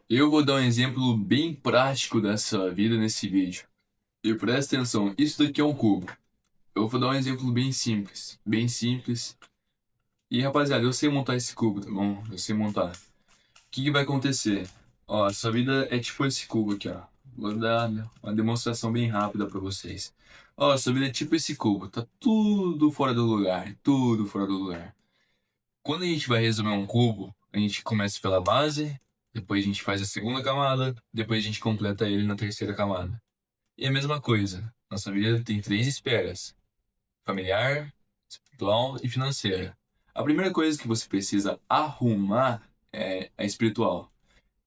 Eu vou dar um exemplo bem prático dessa vida nesse vídeo. E presta atenção, isso daqui é um cubo. Eu vou dar um exemplo bem simples, bem simples. E rapaziada, eu sei montar esse cubo, tá bom? Eu sei montar. O que vai acontecer? Ó, essa vida é tipo esse cubo aqui, ó. Vou dar uma demonstração bem rápida pra vocês. Ó, essa vida é tipo esse cubo, tá tudo fora do lugar, tudo fora do lugar. Quando a gente vai resumir um cubo, a gente começa pela base, depois a gente faz a segunda camada, depois a gente completa ele na terceira camada. E a mesma coisa, nossa vida tem três esferas: familiar, espiritual e financeira. A primeira coisa que você precisa arrumar é a espiritual.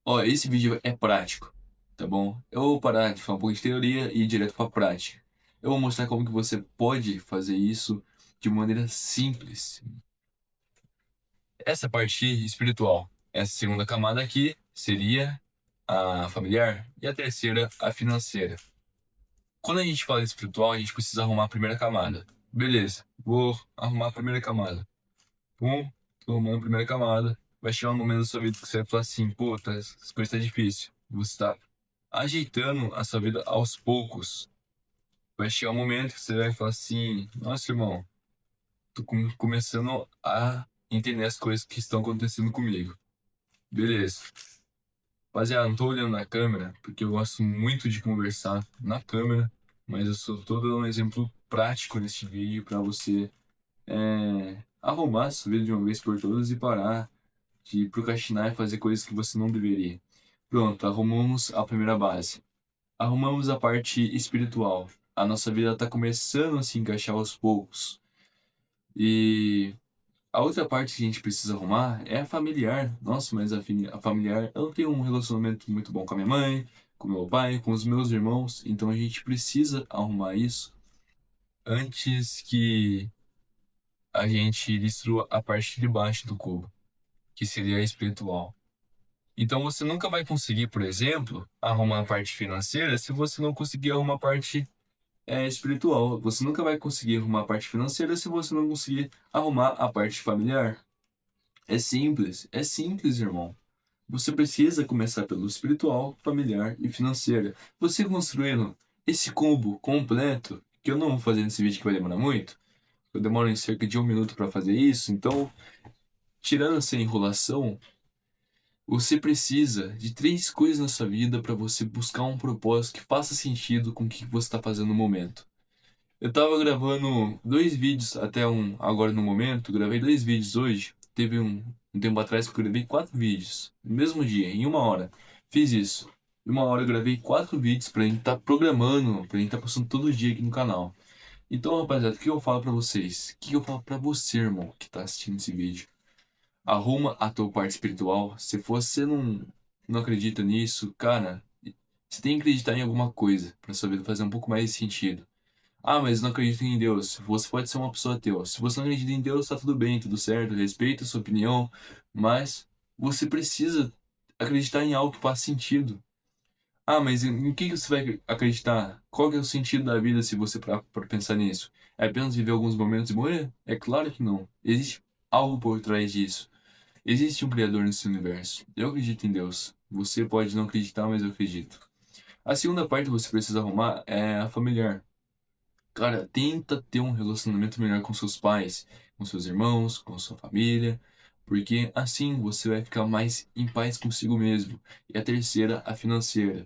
Ó, esse vídeo é prático, tá bom? Eu vou parar de falar um pouco de teoria e ir direto para a prática. Eu vou mostrar como que você pode fazer isso de maneira simples. Essa parte espiritual, essa segunda camada aqui seria a familiar e a terceira a financeira. Quando a gente fala de espiritual, a gente precisa arrumar a primeira camada. Beleza, vou arrumar a primeira camada. Pum, tô arrumando a primeira camada. Vai chegar um momento da sua vida que você vai falar assim, pô, as coisas tá difícil. Você tá ajeitando a sua vida aos poucos. Vai chegar um momento que você vai falar assim, nossa, irmão, tô começando a entender as coisas que estão acontecendo comigo. Beleza. Rapaziada, não tô olhando na câmera, porque eu gosto muito de conversar na câmera, mas eu só tô dando um exemplo prático neste vídeo para você arrumar sua vida de uma vez por todas e parar de procrastinar e fazer coisas que você não deveria. Pronto, arrumamos a primeira base. Arrumamos a parte espiritual. A nossa vida está começando a se encaixar aos poucos. E a outra parte que a gente precisa arrumar é a familiar. Nossa, mas a familiar, eu não tenho um relacionamento muito bom com a minha mãe, com meu pai, com os meus irmãos, então a gente precisa arrumar isso antes que a gente destrua a parte de baixo do cubo, que seria a espiritual. Então você nunca vai conseguir, por exemplo, arrumar a parte financeira se você não conseguir arrumar a parte espiritual. Você nunca vai conseguir arrumar a parte financeira se você não conseguir arrumar a parte familiar. É simples, irmão. Você precisa começar pelo espiritual, familiar e financeira. Você construindo esse combo completo, que eu não vou fazer nesse vídeo que vai demorar muito, eu demoro em cerca de 1 minuto para fazer isso, então, tirando essa enrolação, você precisa de três coisas na sua vida para você buscar um propósito que faça sentido com o que você está fazendo no momento. Eu tava gravando dois vídeos agora no momento, gravei dois vídeos hoje. Teve um tempo atrás que eu gravei 4 vídeos, no mesmo dia, em 1 hora. Fiz isso. Em 1 hora eu gravei 4 vídeos pra gente estar programando, pra gente estar postando todo dia aqui no canal. Então, rapaziada, o que eu falo pra vocês? O que eu falo pra você, irmão, que tá assistindo esse vídeo? Arruma a tua parte espiritual. Se você não acredita nisso, cara, você tem que acreditar em alguma coisa pra sua vida fazer um pouco mais de sentido. Ah, mas não acredito em Deus. Você pode ser uma pessoa ateu. Se você não acredita em Deus, tá tudo bem, tudo certo, respeito a sua opinião, mas você precisa acreditar em algo que faça sentido. Ah, mas em que você vai acreditar? Qual que é o sentido da vida se você parar para pensar nisso? É apenas viver alguns momentos e morrer? É claro que não. Existe algo por trás disso. Existe um Criador nesse universo. Eu acredito em Deus. Você pode não acreditar, mas eu acredito. A segunda parte que você precisa arrumar é a familiar. Cara, tenta ter um relacionamento melhor com seus pais, com seus irmãos, com sua família, porque assim você vai ficar mais em paz consigo mesmo. E a terceira, a financeira.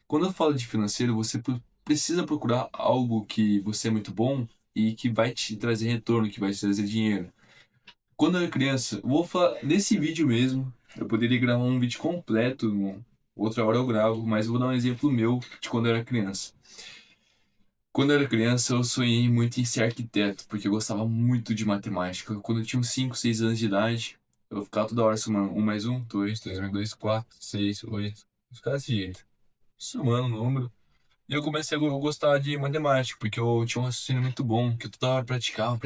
Quando eu falo de financeiro, você precisa procurar algo que você é muito bom e que vai te trazer retorno, que vai te trazer dinheiro. Quando eu era criança, eu vou falar nesse vídeo mesmo, eu poderia gravar um vídeo completo, outra hora eu gravo, mas eu vou dar um exemplo meu de quando eu era criança. Quando eu era criança, eu sonhei muito em ser arquiteto, porque eu gostava muito de matemática. Quando eu tinha uns 5, 6 anos de idade, eu ficava toda hora somando um mais um, dois mais dois, 4, 6, 8. Eu ficava desse jeito, somando o número. E eu comecei a gostar de matemática, porque eu tinha um raciocínio muito bom, que eu toda hora praticava.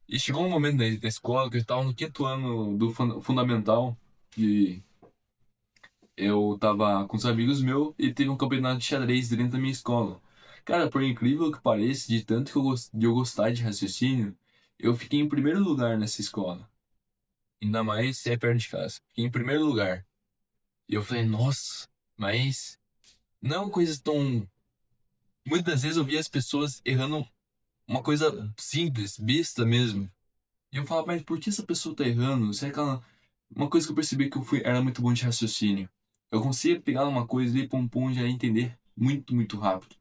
E chegou um momento da escola que eu estava no quinto ano do fundamental, e eu tava com os amigos meus e teve um campeonato de xadrez dentro da minha escola. Cara, por incrível que pareça, de tanto que de eu gostar de raciocínio, eu fiquei em primeiro lugar nessa escola. Ainda mais se é perto de casa. Fiquei em primeiro lugar. E eu falei, nossa, mas não é uma coisa tão. Muitas vezes eu via as pessoas errando uma coisa simples, besta mesmo. E eu falava, mas por que essa pessoa tá errando? Será que ela... Uma coisa que eu percebi que eu fui, era muito bom de raciocínio. Eu conseguia pegar uma coisa e pum pum já entender muito, muito rápido.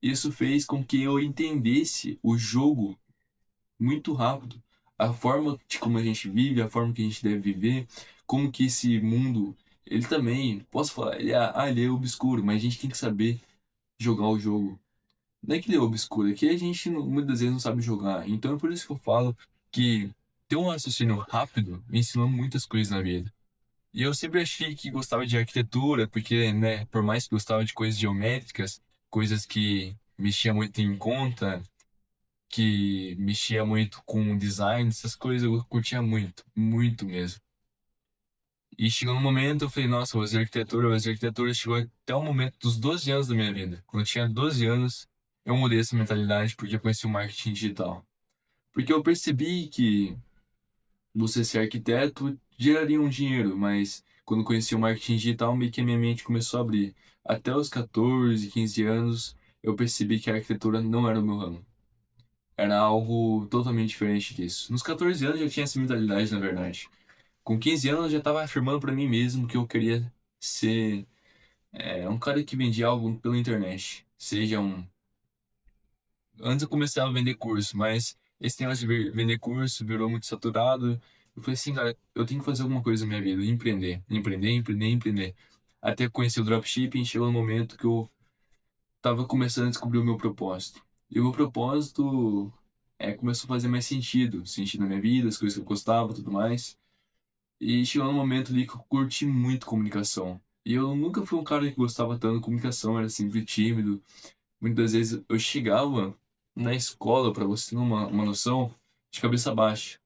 Isso fez com que eu entendesse o jogo muito rápido. A forma de como a gente vive, a forma que a gente deve viver, como que esse mundo, ele também, posso falar, ele é obscuro, mas a gente tem que saber jogar o jogo. Não é que ele é obscuro, é que a gente muitas vezes não sabe jogar. Então é por isso que eu falo que ter um raciocínio rápido me ensinou muitas coisas na vida. E eu sempre achei que gostava de arquitetura, porque, né, por mais que gostava de coisas geométricas, coisas que mexia muito em conta, que mexia muito com design, essas coisas eu curtia muito, muito mesmo. E chegou um momento, eu falei, nossa, vou fazer arquitetura, chegou até o momento dos 12 anos da minha vida. Quando eu tinha 12 anos, eu mudei essa mentalidade porque eu conheci o marketing digital. Porque eu percebi que você ser arquiteto geraria um dinheiro, mas quando eu conheci o marketing digital, meio que a minha mente começou a abrir. Até os 14, 15 anos, eu percebi que a arquitetura não era o meu ramo. Era algo totalmente diferente disso. Nos 14 anos eu já tinha essa mentalidade, na verdade. Com 15 anos eu já estava afirmando para mim mesmo que eu queria ser um cara que vendia algo pela internet. Seja um. Antes eu comecei a vender curso, mas esse negócio de vender curso virou muito saturado. Eu falei assim, cara, eu tenho que fazer alguma coisa na minha vida, empreender, empreender, empreender, empreender. Até conhecer o dropshipping, chegou um momento que eu tava começando a descobrir o meu propósito. E o meu propósito começou a fazer mais sentido, sentido na minha vida, as coisas que eu gostava, tudo mais. E chegou um momento ali que eu curti muito comunicação. E eu nunca fui um cara que gostava tanto de comunicação, era sempre tímido. Muitas vezes eu chegava na escola, pra você ter uma noção, de cabeça baixa.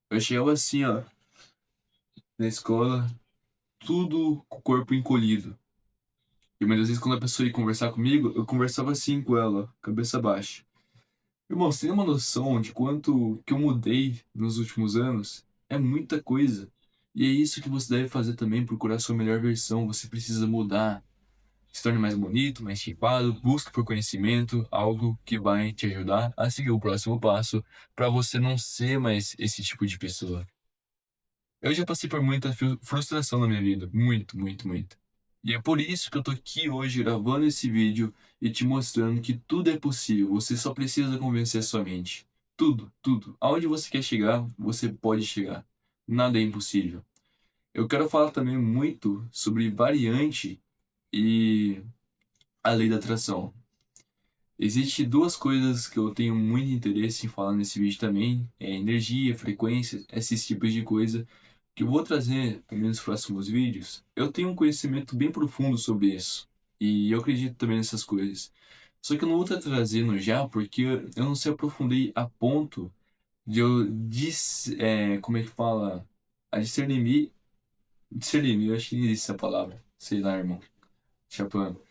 Eu chegava assim, ó, na escola, tudo com o corpo encolhido. E muitas vezes quando a pessoa ia conversar comigo, eu conversava assim com ela, cabeça baixa. Irmão, você tem uma noção de quanto que eu mudei nos últimos anos? É muita coisa. E é isso que você deve fazer também, procurar a sua melhor versão. Você precisa mudar. Se torne mais bonito, mais shapeado, busque por conhecimento, algo que vai te ajudar a seguir o próximo passo para você não ser mais esse tipo de pessoa. Eu já passei por muita frustração na minha vida, muito, muito, muito. E é por isso que eu tô aqui hoje gravando esse vídeo e te mostrando que tudo é possível, você só precisa convencer a sua mente. Tudo, tudo. Aonde você quer chegar, você pode chegar. Nada é impossível. Eu quero falar também muito sobre variante e a lei da atração. Existem duas coisas que eu tenho muito interesse em falar nesse vídeo também, é energia, frequência, esses tipos de coisa que eu vou trazer também nos próximos vídeos. Eu tenho um conhecimento bem profundo sobre isso e eu acredito também nessas coisas. Só que eu não vou estar trazendo já porque eu não se aprofundei a ponto de eu como é que fala? A discernir, eu acho que não existe essa palavra. Sei lá, irmão. Chapando.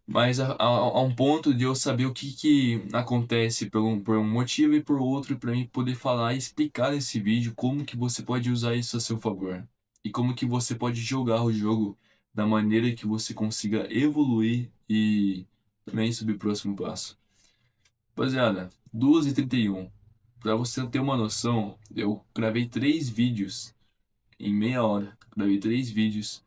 Mas a um ponto de eu saber o que acontece por um motivo e por outro, para mim poder falar e explicar nesse vídeo como que você pode usar isso a seu favor. E como que você pode jogar o jogo da maneira que você consiga evoluir e também subir o próximo passo. Rapaziada, 2h31. Para você ter uma noção, eu gravei 3 vídeos em meia hora. Gravei 3 vídeos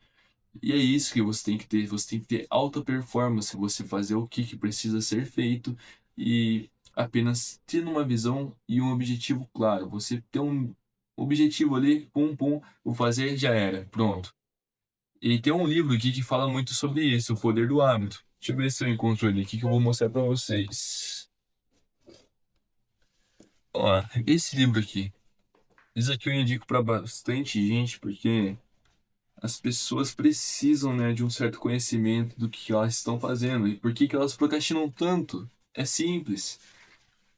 e é isso que você tem que ter. Você tem que ter alta performance, você fazer o que precisa ser feito e apenas tendo uma visão e um objetivo claro. Você ter um objetivo ali, pum, pum, vou fazer, já era, pronto. E tem um livro aqui que fala muito sobre isso, o poder do hábito. Deixa eu ver se eu encontro ele aqui que eu vou mostrar pra vocês. Ó, esse livro aqui. Isso aqui eu indico pra bastante gente porque as pessoas precisam, né, de um certo conhecimento do que elas estão fazendo e por que que elas procrastinam tanto. É simples.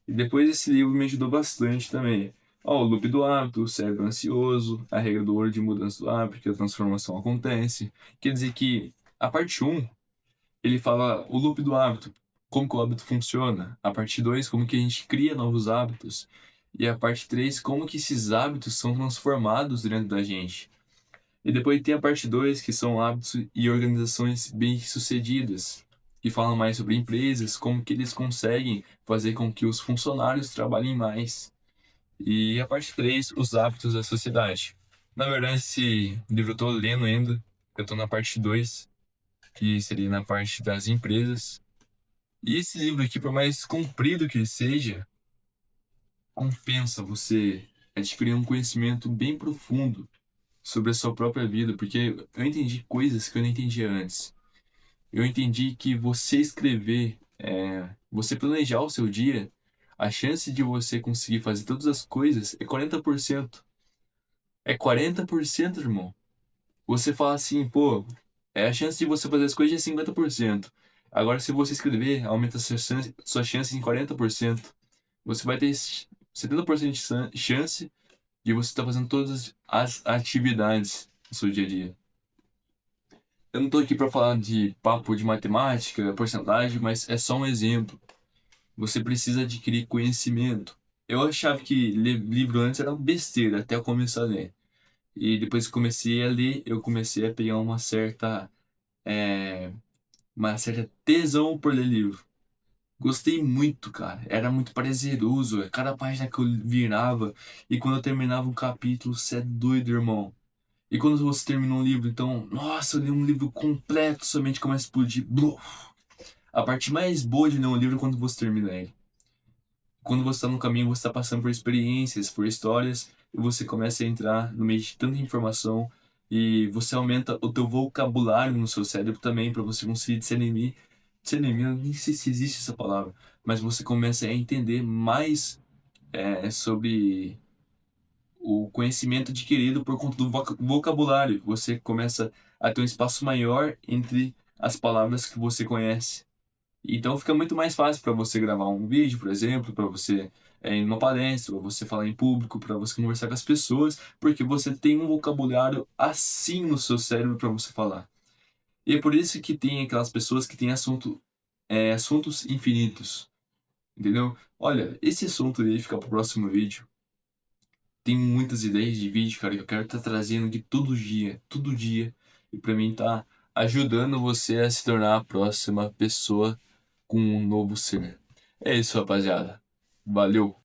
E depois esse livro me ajudou bastante também. Ó, o loop do hábito, o cérebro ansioso, a regra do ouro de mudança do hábito, que a transformação acontece. Quer dizer que a parte um ele fala o loop do hábito, como que o hábito funciona. A parte 2 como que a gente cria novos hábitos. E a parte 3 como que esses hábitos são transformados dentro da gente. E depois tem a parte 2 que são hábitos e organizações bem-sucedidas, que falam mais sobre empresas, como que eles conseguem fazer com que os funcionários trabalhem mais. E a parte 3 os hábitos da sociedade. Na verdade, esse livro eu tô lendo ainda, eu tô na parte 2 que seria na parte das empresas. E esse livro aqui, por mais comprido que ele seja, compensa você adquirir um conhecimento bem profundo sobre a sua própria vida, porque eu entendi coisas que eu não entendia antes. Eu entendi que você escrever, você planejar o seu dia, a chance de você conseguir fazer todas as coisas é 40%. É 40%, irmão. Você fala assim, pô, a chance de você fazer as coisas é 50%. Agora, se você escrever, aumenta sua chance em 40%. Você vai ter 70% de chance de você estar fazendo todas as atividades do seu dia a dia. Eu não tô aqui para falar de papo de matemática, porcentagem, mas é só um exemplo. Você precisa adquirir conhecimento. Eu achava que ler livro antes era uma besteira até eu começar a ler. E depois que comecei a ler, eu comecei a pegar é, uma certa tesão por ler livro. Gostei muito, cara. Era muito prazeroso. Cada página que eu virava e quando eu terminava um capítulo, você é doido, irmão. E quando você termina um livro, então, nossa, eu li um livro completo, sua mente começa a explodir. Bluf. A parte mais boa de ler um livro é quando você termina ele. Quando você está no caminho, você está passando por experiências, por histórias, e você começa a entrar no meio de tanta informação e você aumenta o teu vocabulário no seu cérebro também para você conseguir discernir, eu nem sei se existe essa palavra, mas você começa a entender mais sobre o conhecimento adquirido por conta do vocabulário. Você começa a ter um espaço maior entre as palavras que você conhece. Então fica muito mais fácil para você gravar um vídeo, por exemplo, para você ir numa palestra, para você falar em público, para você conversar com as pessoas, porque você tem um vocabulário assim no seu cérebro para você falar. E é por isso que tem aquelas pessoas que têm assuntos infinitos, entendeu? Olha, esse assunto aí fica pro próximo vídeo. Tem muitas ideias de vídeo, cara, que eu quero estar trazendo aqui todo dia, e para mim tá ajudando você a se tornar a próxima pessoa com um novo ser. É isso, rapaziada. Valeu!